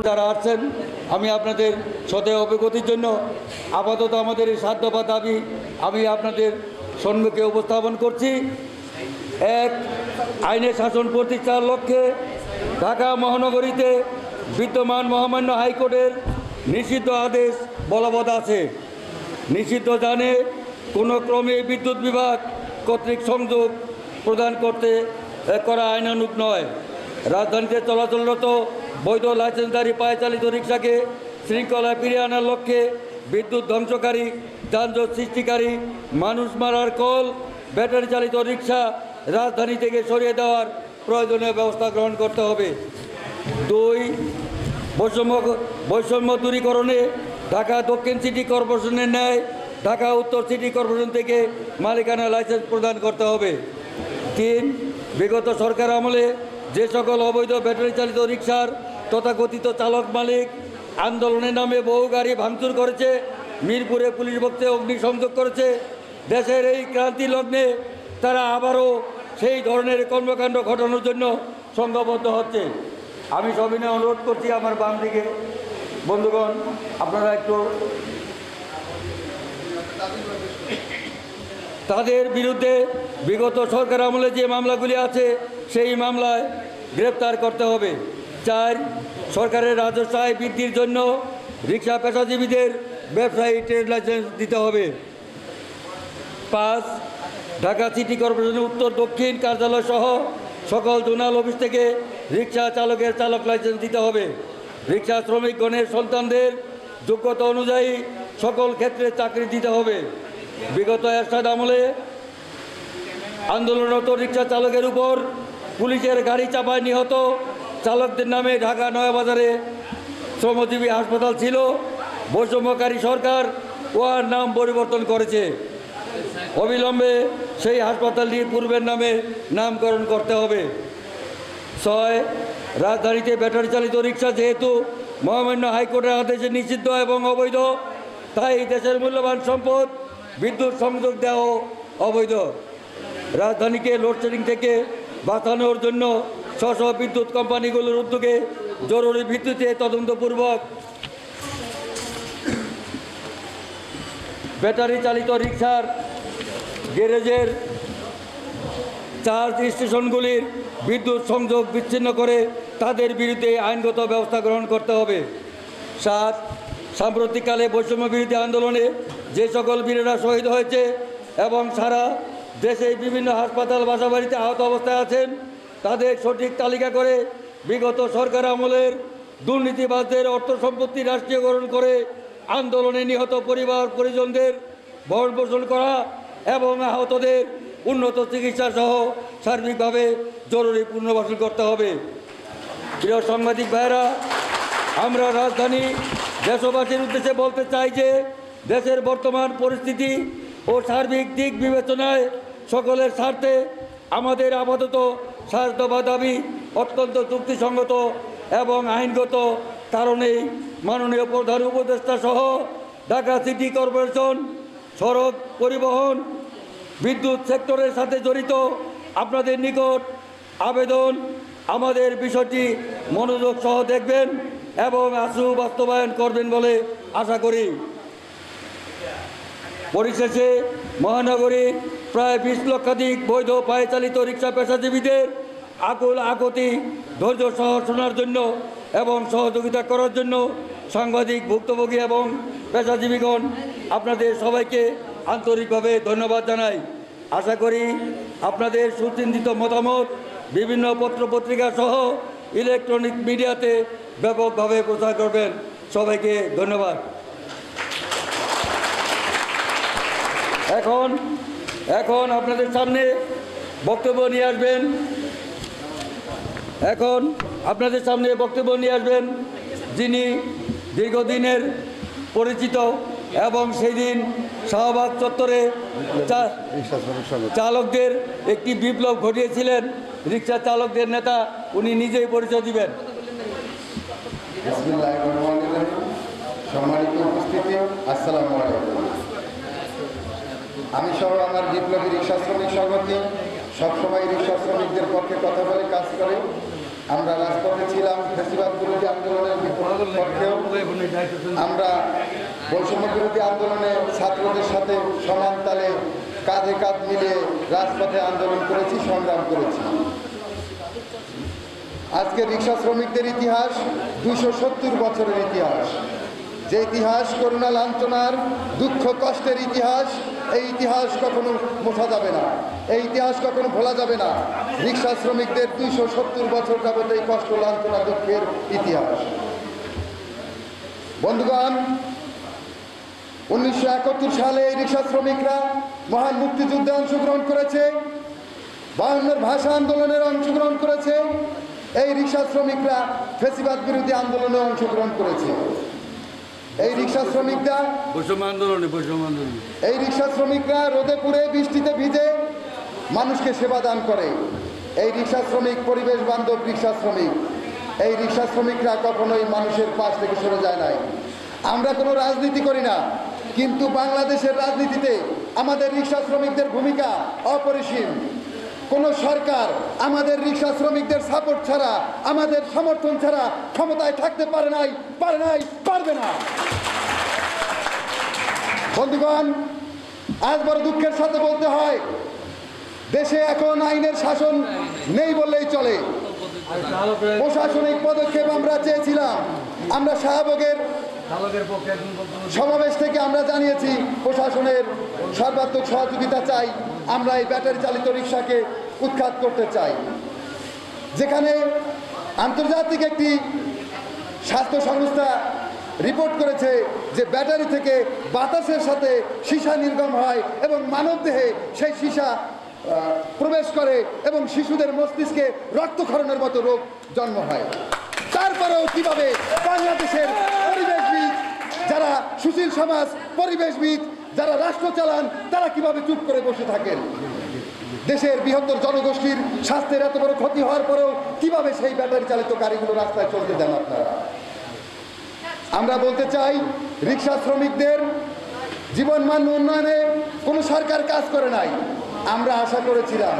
যারা আসছেন, আমি আপনাদের সদয় অবগতির জন্য আপাতত আমাদের এই 7 দফা দাবি আমি আপনাদের সম্মুখে উপস্থাপন করছি। 1, আইনের শাসন প্রতিষ্ঠার লক্ষ্যে ঢাকা মহানগরীতে বিদ্যমান মহামান্য হাইকোর্টের নিষিদ্ধ আদেশ বলবৎ আছে। নিষিদ্ধ জানে কোনো ক্রমে বিদ্যুৎ বিভাগ কর্তৃক সংযোগ প্রদান করা আইনানুগ নয়। রাজধানীতে চলাচলরত বৈধ লাইসেন্সধারী পায়চালিত রিক্সাকে শৃঙ্খলায় ফিরিয়ে আনার লক্ষ্যে বিদ্যুৎ ধ্বংসকারী, যানজট সৃষ্টিকারী, মানুষ মারার কল, ব্যাটারি চালিত রিক্সা রাজধানী থেকে সরিয়ে দেওয়ার প্রয়োজনীয় ব্যবস্থা গ্রহণ করতে হবে। 2, বৈষম্য দূরীকরণে ঢাকা দক্ষিণ সিটি কর্পোরেশনের ন্যায় ঢাকা উত্তর সিটি কর্পোরেশন থেকে মালিকানা লাইসেন্স প্রদান করতে হবে। 3, বিগত সরকার আমলে যে সকল অবৈধ ব্যাটারি চালিত রিক্সার তথাকথিত চালক মালিক আন্দোলনের নামে বহু গাড়ি ভাঙচুর করেছে, মিরপুরে পুলিশ বক্সে অগ্নিসংযোগ করেছে, দেশের এই ক্রান্তি লগ্নে তারা আবারও সেই ধরনের কর্মকাণ্ড ঘটানোর জন্য সংঘবদ্ধ হচ্ছে। আমি সবিনয় অনুরোধ করছি আমার বাম দিকে বন্ধুগণ, আপনারা একটু তাদের বিরুদ্ধে বিগত সরকার আমলে যে মামলাগুলি আছে সেই মামলায় গ্রেপ্তার করতে হবে। 4, সরকারের রাজস্ব আয় বৃদ্ধির জন্য রিক্সা পেশাজীবীদের ব্যবসায়ী ট্রেড লাইসেন্স দিতে হবে। 5, ঢাকা সিটি কর্পোরেশনের উত্তর দক্ষিণ কার্যালয় সহ সকল জোনাল অফিস থেকে রিক্সা চালকের চালক লাইসেন্স দিতে হবে। রিক্সা শ্রমিকগণের সন্তানদের যোগ্যতা অনুযায়ী সকল ক্ষেত্রে চাকরি দিতে হবে। বিগত এরশাদ আমলে আন্দোলনরত রিক্সা চালকের উপর পুলিশের গাড়ি চাপায় নিহত চালকদের নামে ঢাকা নয়াবাজারে শ্রমজীবী হাসপাতাল ছিল। বৈষম্যকারী সরকার ওয়ার নাম পরিবর্তন করেছে। অবিলম্বে সেই হাসপাতালটি পূর্বের নামে নামকরণ করতে হবে। 6, রাজধানীতে ব্যাটারি চালিত রিক্সা যেহেতু মহামান্য হাইকোর্টের আদেশে নিষিদ্ধ এবং অবৈধ, তাই দেশের মূল্যবান সম্পদ বিদ্যুৎ সংযোগ দেওয়া অবৈধ। রাজধানীকে লোডশেডিং থেকে বাঁচানোর জন্য স্ব বিদ্যুৎ কোম্পানিগুলোর উদ্যোগে জরুরি ভিত্তিতে তদন্তপূর্বক ব্যাটারি চালিত রিক্সার গ্যারেজের চার্জ স্টেশনগুলির বিদ্যুৎ সংযোগ বিচ্ছিন্ন করে তাদের বিরুদ্ধে আইনগত ব্যবস্থা গ্রহণ করতে হবে। 7, সাম্প্রতিককালে বৈষম্য বিরোধী আন্দোলনে যে সকল বীরেরা শহীদ হয়েছে এবং সারা দেশে বিভিন্ন হাসপাতাল বাসাবাড়িতে আহত অবস্থায় আছেন তাদের সঠিক তালিকা করে বিগত সরকার আমলের দুর্নীতিবাজদের অর্থ সম্পত্তি রাষ্ট্রীয়করণ করে আন্দোলনে নিহত পরিবার পরিজনদের ভরণ পোষণ করা এবং আহতদের উন্নত চিকিৎসা সহ সার্বিকভাবে জরুরি পুনর্বাসন করতে হবে। প্রিয় সাংবাদিক ভাইয়েরা, আমরা রাজধানী দেশবাসীর উদ্দেশ্যে বলতে চাই যে দেশের বর্তমান পরিস্থিতি ও সার্বিক দিক বিবেচনায় সকলের স্বার্থে আমাদের আপাতত 7 দফা দাবি অত্যন্ত যুক্তিসঙ্গত এবং আইনগত কারণেই মাননীয় প্রধান উপদেষ্টা সহ ঢাকা সিটি কর্পোরেশন, সড়ক পরিবহন, বিদ্যুৎ সেক্টরের সাথে জড়িত আপনাদের নিকট আবেদন আমাদের বিষয়টি মনোযোগ সহ দেখবেন এবং আশু বাস্তবায়ন করবেন বলে আশা করি। পরিশেষে মহানগরী প্রায় 20 লক্ষাধিক বৈধ পায়ে চালিত রিক্সা পেশাজীবীদের আকুল আকুতি ধৈর্য সহ শোনার জন্য এবং সহযোগিতা করার জন্য সাংবাদিক, ভুক্তভোগী এবং পেশাজীবীগণ আপনাদের সবাইকে আন্তরিকভাবে ধন্যবাদ জানাই। আশা করি আপনাদের সুচিন্তিত মতামত বিভিন্ন পত্রপত্রিকা সহ ইলেকট্রনিক মিডিয়াতে ব্যাপকভাবে প্রচার করবেন। সবাইকে ধন্যবাদ। এখন আপনাদের সামনে বক্তব্য নিয়ে আসবেন যিনি দীর্ঘদিনের পরিচিত এবং সেই দিন শাহবাগ চত্বরে চালকদের একটি বিপ্লব ঘটিয়েছিলেন, রিক্সা চালকদের নেতা, উনি নিজেই পরিচয় দিবেন। সম্মানিত উপস্থিতি, আসসালামু আলাইকুম। আমি সহ আমার বিপ্লবী রিক্সা শ্রমিক সংগঠন সবসময় রিক্সা শ্রমিকদের পক্ষে কথা বলে কাজ করে। আমরা রাজপথে ছিলাম ফ্যাসিবাদ বিরোধী আন্দোলনের পক্ষেও। আমরা বৈষম্য বিরোধী আন্দোলনে ছাত্রদের সাথে সমান তালে কাঁধে কাঁধ মিলিয়ে রাজপথে আন্দোলন করেছি, সংগ্রাম করেছি। আজকে রিক্সা শ্রমিকদের ইতিহাস 270 বছরের ইতিহাস। যে ইতিহাস করুণা লাঞ্ছনার, দুঃখ কষ্টের ইতিহাস, এই ইতিহাস কখনো মোছা যাবে না, এই ইতিহাস কখনো ভোলা যাবে না। রিক্সা শ্রমিকদের 270 বছর যাবত এই কষ্ট লাঞ্ছনা দুঃখের ইতিহাস। বন্ধুগণ, 1971 সালে এই রিক্সা শ্রমিকরা মহান মুক্তিযুদ্ধে অংশগ্রহণ করেছে, 52 ভাষা আন্দোলনের অংশগ্রহণ করেছে। এই রিক্সা শ্রমিকরা ফ্যাসিবাদ বিরোধী আন্দোলনে অংশগ্রহণ করেছে। এই রিক্সা শ্রমিকরা এই রিক্সা শ্রমিকরা রোদে পুড়ে বৃষ্টিতে ভিজে মানুষকে সেবা দান করে। এই রিক্সা শ্রমিক পরিবেশ বান্ধব রিক্সা শ্রমিক। এই রিক্সা শ্রমিকরা কখনোই মানুষের পাশ থেকে সরে যায় নাই। আমরা কোনো রাজনীতি করি না, কিন্তু বাংলাদেশের রাজনীতিতে আমাদের রিক্সা শ্রমিকদের ভূমিকা অপরিসীম। কোনো সরকার আমাদের রিক্সা শ্রমিকদের সাপোর্ট ছাড়া, আমাদের সমর্থন ছাড়া ক্ষমতায় থাকতে পারে নাই, পারবে না। বন্ধুগণ, আজ বড় দুঃখের সাথে বলতে হয়, দেশে এখন আইনের শাসন নেই বললেই চলে। প্রশাসনিক পদক্ষেপ আমরা চেয়েছিলাম। আমরা শাহবাগের সমাবেশ থেকে আমরা জানিয়েছি প্রশাসনের সর্বাত্মক সহযোগিতা চাই। আমরা এই ব্যাটারি চালিত রিক্সাকে উৎখাত করতে চাই। যেখানে আন্তর্জাতিক একটি স্বাস্থ্য সংস্থা রিপোর্ট করেছে যে ব্যাটারি থেকে বাতাসের সাথে সীসা নির্গম হয় এবং মানবদেহে সেই সীসা প্রবেশ করে এবং শিশুদের মস্তিষ্কে রক্তক্ষরণের মতো রোগ জন্ম হয়। তারপরেও কিভাবে বাংলাদেশের পরিবেশবিদ, যারা সুশীল সমাজ, পরিবেশবিদ, যারা রাষ্ট্র চালান, তারা কিভাবে চুপ করে বসে থাকেন? দেশের বৃহত্তর জনগোষ্ঠীর স্বাস্থ্যের এত বড় ক্ষতি হওয়ার পরেও কিভাবে সেই ব্যাটারি চালিত গাড়িগুলো রাস্তায় চলতে দেন আপনারা? আমরা বলতে চাই, রিক্সা শ্রমিকদের জীবনমান উন্নয়নে কোনো সরকার কাজ করে নাই। আমরা আশা করেছিলাম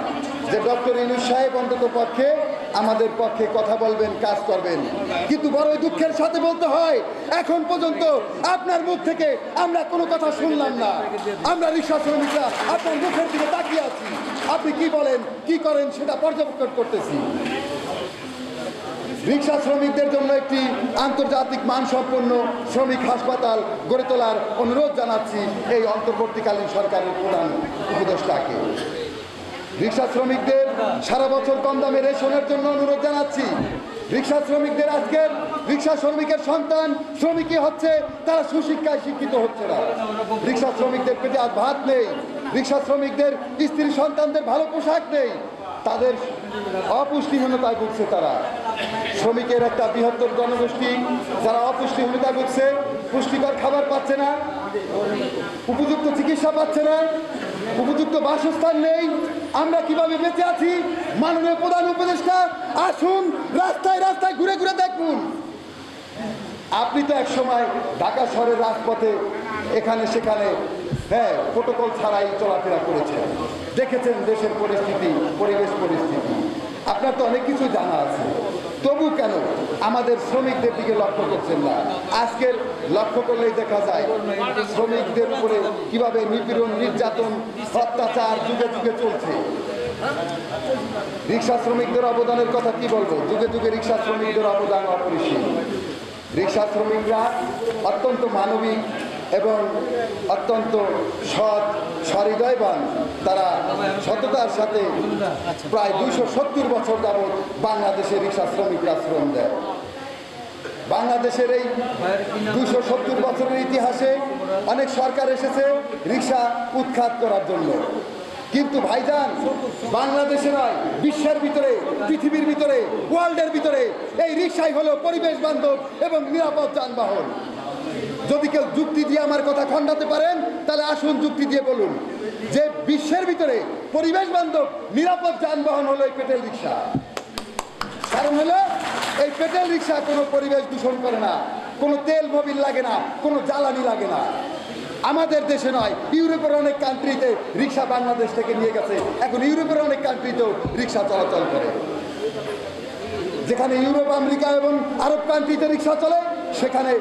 যে ডক্টর ইউনূস সাহেব অন্তত পক্ষে আমাদের পক্ষে কথা বলবেন, কাজ করবেন, কিন্তু বড়ই দুঃখের সাথে বলতে হয়, এখন পর্যন্ত আপনার মুখ থেকে আমরা কোনো কথা শুনলাম না। আমরা রিক্সা শ্রমিকরা আপনার মুখের দিকে তাকিয়ে আছি, আপনি কি বলেন, কি করেন সেটা পর্যবেক্ষণ করতেছি। রিক্সা শ্রমিকদের জন্য একটি আন্তর্জাতিক মানসম্পন্ন শ্রমিক হাসপাতাল গড়ে তোলার অনুরোধ জানাচ্ছি এই অন্তর্বর্তীকালীন সরকারের প্রধান উপদেষ্টাকে। রিক্সা শ্রমিকদের সারা বছর কম দামে রেশনের জন্য অনুরোধ জানাচ্ছি। রিক্সা শ্রমিকদের আজকের রিক্সা শ্রমিকের সন্তান শ্রমিকই হচ্ছে, তারা সুশিক্ষায় শিক্ষিত হচ্ছে না। রিক্সা শ্রমিকদের পেটে আজ ভাত নেই, রিক্সা শ্রমিকদের স্ত্রী সন্তানদের ভালো পোশাক নেই, তাদের অপুষ্টিহীনতায় ভুগছে তারা। শ্রমিকের একটা বৃহত্তর জনগোষ্ঠী যারা অপুষ্টিহীনতায় ভুগছে, পুষ্টিকর খাবার পাচ্ছে না, উপযুক্ত চিকিৎসা পাচ্ছে না, উপযুক্ত বাসস্থান নেই। আমরা কিভাবে বেঁচে আছি? মাননীয় প্রধান উপদেষ্টা, আসুন রাস্তায় রাস্তায় ঘুরে ঘুরে দেখুন। আপনি তো এক সময় ঢাকা শহরের রাজপথে এখানে সেখানে প্রোটোকল ছাড়াই চলাফেরা করেছেন, দেখেছেন দেশের পরিস্থিতি, পরিবেশ পরিস্থিতি, আপনার তো অনেক কিছু জানা আছে। তবু কেন আমাদের শ্রমিকদের দিকে লক্ষ্য করছেন না? আজকের লক্ষ্য করলেই দেখা যায় শ্রমিকদের উপরে কিভাবে নিপীড়ন, নির্যাতন, অত্যাচার যুগে যুগে চলছে। রিক্সা শ্রমিকদের অবদানের কথা কি বলবো? যুগে যুগে রিক্সা শ্রমিকদের অবদান অপরিসীম। রিক্সা শ্রমিকরা অত্যন্ত মানবিক এবং অত্যন্ত সৎ, সহৃদয়বান। তারা সততার সাথে প্রায় 270 বছর যাবৎ বাংলাদেশের রিক্সা শ্রমিকরা শ্রম দেয়। বাংলাদেশের এই 270 বছরের ইতিহাসে অনেক সরকার এসেছে রিক্সা উৎখাত করার জন্য, কিন্তু ভাইজান, বাংলাদেশে নয়, বিশ্বের ভিতরে, পৃথিবীর ভিতরে, ওয়ার্ল্ডের ভিতরে এই রিক্সাই হলো পরিবেশ বান্ধব এবং নিরাপদ যানবাহন। যদি কেউ যুক্তি দিয়ে আমার কথা খণ্ডাতে পারেন, তাহলে আসুন যুক্তি দিয়ে বলুন যে বিশ্বের ভিতরে পরিবেশ বান্ধব নিরাপদ যানবাহন হলো এই পেট্রোল রিক্সা। কারণ হলো এই পেট্রোল রিক্সা কোনো পরিবেশ দূষণ করে না, কোনো তেল মোবিল লাগে না, কোনো জ্বালানি লাগে না। আমাদের দেশে নয়, ইউরোপের অনেক কান্ট্রিতে রিক্সা বাংলাদেশ থেকে নিয়ে গেছে, এখন ইউরোপের অনেক কান্ট্রিতেও রিক্সা চলাচল করে। যেখানে ইউরোপ, আমেরিকা এবং আরব কান্ট্রিতে রিক্সা চলে, সেখানে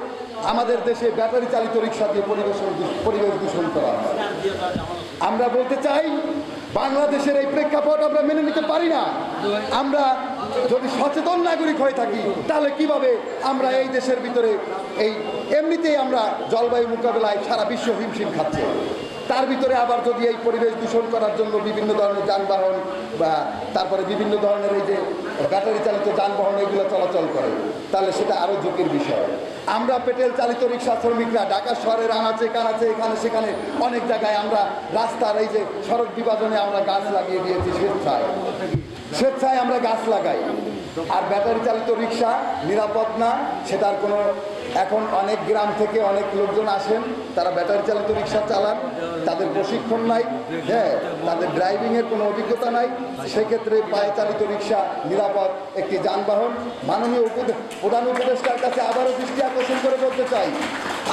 আমাদের দেশে ব্যাটারি চালিত রিক্সা দিয়ে পরিবেশ দূষণ করা হয়। আমরা বলতে চাই, বাংলাদেশের এই প্রেক্ষাপট আমরা মেনে নিতে পারি না। আমরা যদি সচেতন নাগরিক হয়ে থাকি, তাহলে কিভাবে আমরা এই দেশের ভিতরে এমনিতেই আমরা জলবায়ু মোকাবেলায় সারা বিশ্ব হিমশিম খাচ্ছে, তার ভিতরে আবার যদি এই পরিবেশ দূষণ করার জন্য বিভিন্ন ধরনের যানবাহন বা তারপরে বিভিন্ন ধরনের এই যে ব্যাটারি চালিত যানবাহন এগুলো চলাচল করে, তাহলে সেটা আরও ঝুঁকির বিষয়। আমরা পেট্রোল চালিত রিক্সা শ্রমিকরা ঢাকা শহরের আনাচে কানাচে এখানে সেখানে অনেক জায়গায় আমরা রাস্তার এই যে সড়ক বিভাজনে আমরা গাছ লাগিয়ে দিয়েছি, স্বেচ্ছায় আমরা গাছ লাগাই। আর ব্যাটারি চালিত রিক্সা নিরাপদ না, সেটার কোনো এখন অনেক গ্রাম থেকে অনেক লোকজন আসেন, তারা ব্যাটারি চালিত রিক্সা চালান, তাদের প্রশিক্ষণ নাই, হ্যাঁ, তাদের ড্রাইভিংয়ের কোনো অভিজ্ঞতা নাই। সেক্ষেত্রে পায়ে চালিত রিক্সা নিরাপদ একটি যানবাহন। মাননীয় প্রধান উপদেষ্টার কাছে আবারও দৃষ্টি আকর্ষণ করে বলতে চাই,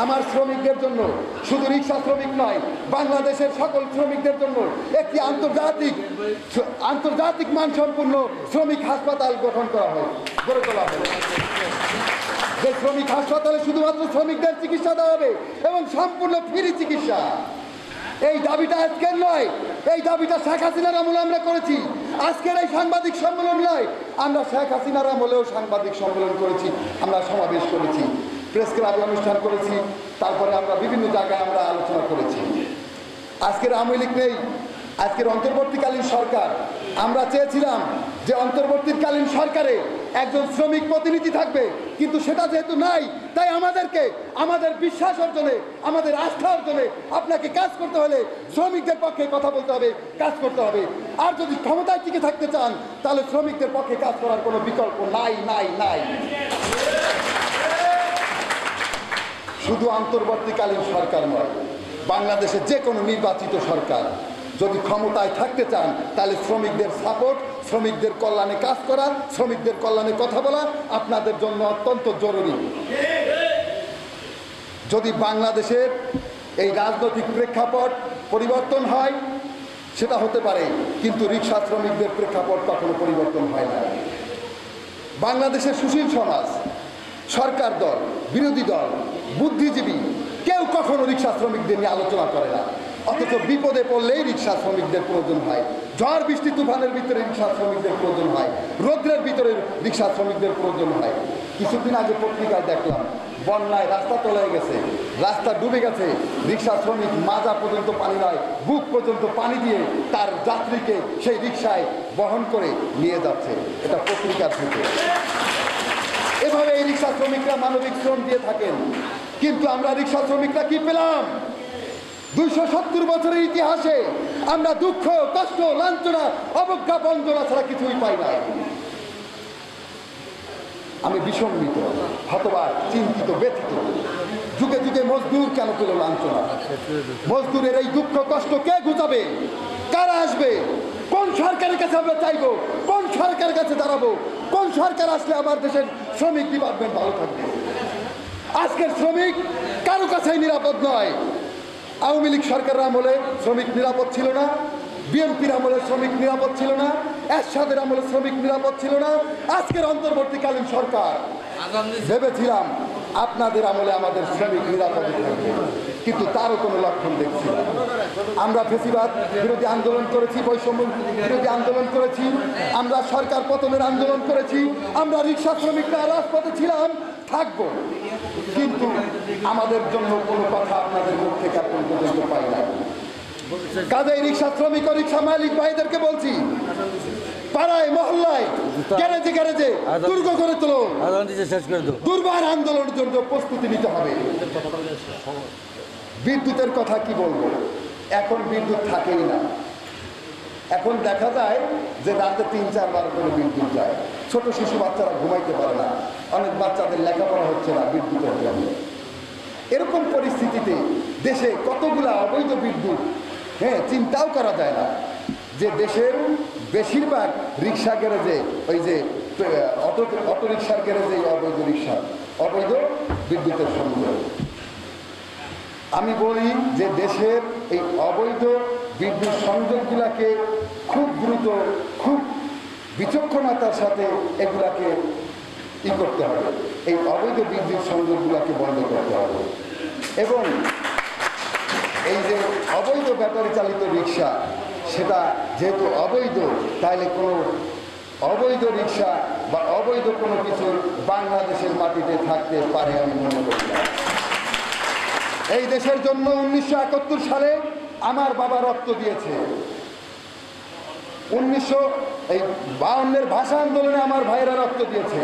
আমার শ্রমিকদের জন্য, শুধু রিক্সা শ্রমিক নয়, বাংলাদেশের সকল শ্রমিকদের জন্য একটি আন্তর্জাতিক মানসম্পন্ন শ্রমিক হাসপাতাল গড়ে তোলা হবে। যে শ্রমিক হাসপাতালে শুধুমাত্র শ্রমিকদের চিকিৎসা দেওয়া হবে এবং সম্পূর্ণ ফ্রি চিকিৎসা। এই দাবিটা আজকের নয়, এই দাবিটা শেখ হাসিনার আমলে আমরা করেছি। আজকের এই সাংবাদিক সম্মেলন নয়, আমরা শেখ হাসিনার আমলেও সাংবাদিক সম্মেলন করেছি, আমরা সমাবেশ করেছি, প্রেস ক্লাবে অনুষ্ঠান করেছি, তারপরে আমরা বিভিন্ন জায়গায় আমরা আলোচনা করেছি। আজকের আওয়ামী লীগ নেই, আজকের অন্তর্বর্তীকালীন সরকার। আমরা চেয়েছিলাম যে অন্তর্বর্তীকালীন সরকারে একজন শ্রমিক প্রতিনিধি থাকবে, কিন্তু সেটা যেহেতু নাই, তাই আমাদেরকে আমাদের বিশ্বাস অর্জনে, আমাদের আস্থা অর্জনে আপনাকে কাজ করতে হলে শ্রমিকদের পক্ষে কথা বলতে হবে, কাজ করতে হবে। আর যদি ক্ষমতায় টিকে থাকতে চান, তাহলে শ্রমিকদের পক্ষে কাজ করার কোনো বিকল্প নাই। শুধু অন্তর্বর্তীকালীন সরকার নয়, বাংলাদেশের যে কোনো নির্বাচিত সরকার যদি ক্ষমতায় থাকতে চান, তাহলে শ্রমিকদের সাপোর্ট, শ্রমিকদের কল্যাণে কাজ করা, শ্রমিকদের কল্যাণে কথা বলা আপনাদের জন্য অত্যন্ত জরুরি। যদি বাংলাদেশের এই রাজনৈতিক প্রেক্ষাপট পরিবর্তন হয়, সেটা হতে পারে, কিন্তু রিক্সা শ্রমিকদের প্রেক্ষাপট কখনো পরিবর্তন হয় না। বাংলাদেশের সুশীল সমাজ, সরকার দল, বিরোধী দল, বুদ্ধিজীবী কেউ কখনো রিক্সা শ্রমিকদের নিয়ে আলোচনা করে না, অথচ বিপদে পড়লেই রিক্সা শ্রমিকদের প্রয়োজন হয়। ঝড় বৃষ্টি তুফানের ভিতরে রিক্সা শ্রমিকদের প্রয়োজন হয়, রৌদ্রের ভিতরে রিক্সা শ্রমিকদের প্রয়োজন হয়। কিছুদিন আগে পত্রিকায় দেখলাম, বন্যায় রাস্তা তলায় গেছে, রাস্তা ডুবে গেছে, রিক্সা শ্রমিক মাজা পর্যন্ত পানি নয়, বুক পর্যন্ত পানি দিয়ে তার যাত্রীকে সেই রিক্সায় বহন করে নিয়ে যাচ্ছে। এটা পত্রিকার থেকে। এভাবে এই রিক্সা শ্রমিকরা মানবিক শ্রম দিয়ে থাকেন, কিন্তু আমরা রিক্সা শ্রমিকরা কি পেলাম? 270 বছরের ইতিহাসে আমরা দুঃখ, কষ্ট, লাঞ্ছনা, অবজ্ঞা, বঞ্চনা ছাড়া কিছুই পাই না। আমি বিসম্মিত, হতবাক, চিন্তিত, ব্যথিত। যুগে যুগে মজদুর কেন পেল লাঞ্ছনা? মজদুরের এই দুঃখ কষ্ট কে ঘুচাবে? কারা আসবে? কোন সরকারের কাছে আমরা চাইবো? কোন সরকারের কাছে দাঁড়াবো? কোন সরকার আসলে আমার দেশের শ্রমিক ডিপার্টমেন্ট ভালো থাকবে? আজকের শ্রমিক কারো কাছেই নিরাপদ নয়। আওয়ামী লীগ সরকারের আমলে শ্রমিক নিরাপদ ছিল না, বিএনপির আমলে শ্রমিক নিরাপদ ছিল না, এরশাদের আমলে শ্রমিক নিরাপদ ছিল না। আজকের অন্তর্বর্তীকালীন সরকার ভেবেছিলাম আপনাদের আমলে আমাদের শ্রমিক নিরাপদে থাকবে, কিন্তু তারও কোনো লক্ষণ দেখছি না। আমরা ফেসিবাদ বিরোধী আন্দোলন করেছি, বৈষম্য বিরোধী আন্দোলন করেছি, আমরা সরকার পতনের আন্দোলন করেছি, আমরা রিক্সা শ্রমিকরা রাজপথে ছিলাম, থাকবো, কিন্তু আমাদের জন্য কোনো কথা আপনাদের মুখ থেকে এখন পর্যন্ত পাই না। কাজেই রিক্সা শ্রমিক ও রিক্সা মালিক ভাইদেরকে বলছি, পাড়ায় মহল্লায় গ্যারেজে গ্যারেজে দুর্গ করে তোলো, দুর্বার আন্দোলনের জন্য প্রস্তুতি নিতে হবে। বিদ্যুতের কথা কি বলবো, এখন বিদ্যুৎ থাকেই না। এখন দেখা যায় যে রাতে 3-4 বার করে বিদ্যুৎ যায়, ছোট শিশু বাচ্চারা ঘুমাইতে পারে না, অনেক বাচ্চাদের লেখাপড়া হচ্ছে না বিদ্যুতের জন্য। এরকম পরিস্থিতিতে দেশে কতগুলা অবৈধ বিদ্যুৎ, চিন্তাও করা যায় না যে দেশের বেশিরভাগ রিক্সা গ্যারেজে, ওই যে অটো রিক্সার গ্যারেজে অবৈধ রিক্সা, অবৈধ বিদ্যুতের সংযোগ। আমি বলি যে দেশের এই অবৈধ বিদ্যুৎ সংযোগগুলাকে খুব দ্রুত, খুব বিচক্ষণতার সাথে এগুলাকে করতে হবে, এই অবৈধ বিদ্যুৎ সংযোগগুলোকে বন্ধ করতে হবে। এবং এই যে অবৈধ ব্যাটারি চালিত রিক্সা, সেটা যেহেতু অবৈধ, তাহলে কোনো অবৈধ রিক্সা বা অবৈধ কোনো কিছু বাংলাদেশের মাটিতে থাকতে পারে আমি মনে করি না। এই দেশের জন্য 1971 সালে আমার বাবা রক্ত দিয়েছে। 1952 ভাষা আন্দোলনে আমার ভাইয়েরা রক্ত দিয়েছে।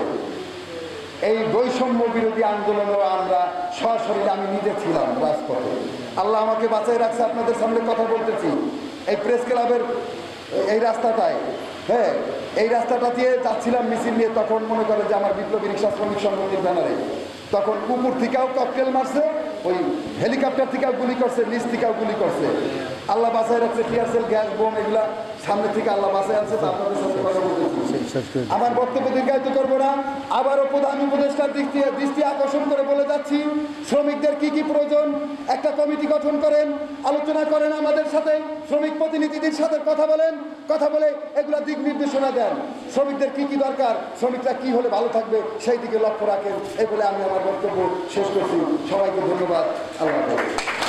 এই বৈষম্য বিরোধী আন্দোলনেও আমরা সরাসরি আমি নিজে ছিলাম রাজপথে। আল্লাহ আমাকে বাঁচাই রাখছে, আপনাদের সামনে কথা বলতেছি। এই প্রেস ক্লাবের এই রাস্তাটায়, হ্যাঁ, এই রাস্তাটা দিয়ে যাচ্ছিলাম মিছিল নিয়ে, তখন মনে করে যে আমার বিপ্লবী রিক্সা শ্রমিক সংগঠনের ব্যানারে, তখন উপর থেকেও ককটেল মারছে, ওই হেলিকপ্টার থেকেও গুলি করছে, নিচ থেকেও গুলি করছে। আল্লাহ বাঁচাই রাখছে, টিয়ারসেল, গ্যাস বোম, এগুলা সামনে থেকে আল্লাহ বাঁচাই আনছে। আপনাদের সাথে কথা বলতেছি, আমার বক্তব্য দীর্ঘায়িত করবো না। আবারও প্রধান উপদেষ্টার দৃষ্টি আকর্ষণ করে বলে যাচ্ছি, শ্রমিকদের কি কি প্রয়োজন একটা কমিটি গঠন করেন, আলোচনা করেন, আমাদের সাথে শ্রমিক প্রতিনিধিদের সাথে কথা বলে এগুলা দিক নির্দেশনা দেন। শ্রমিকদের কি কি দরকার, শ্রমিকরা কি হলে ভালো থাকবে, সেই দিকে লক্ষ্য রাখেন। এই বলে আমি আমার বক্তব্য শেষ করছি। সবাইকে ধন্যবাদ। আল্লাহ হাফেজ।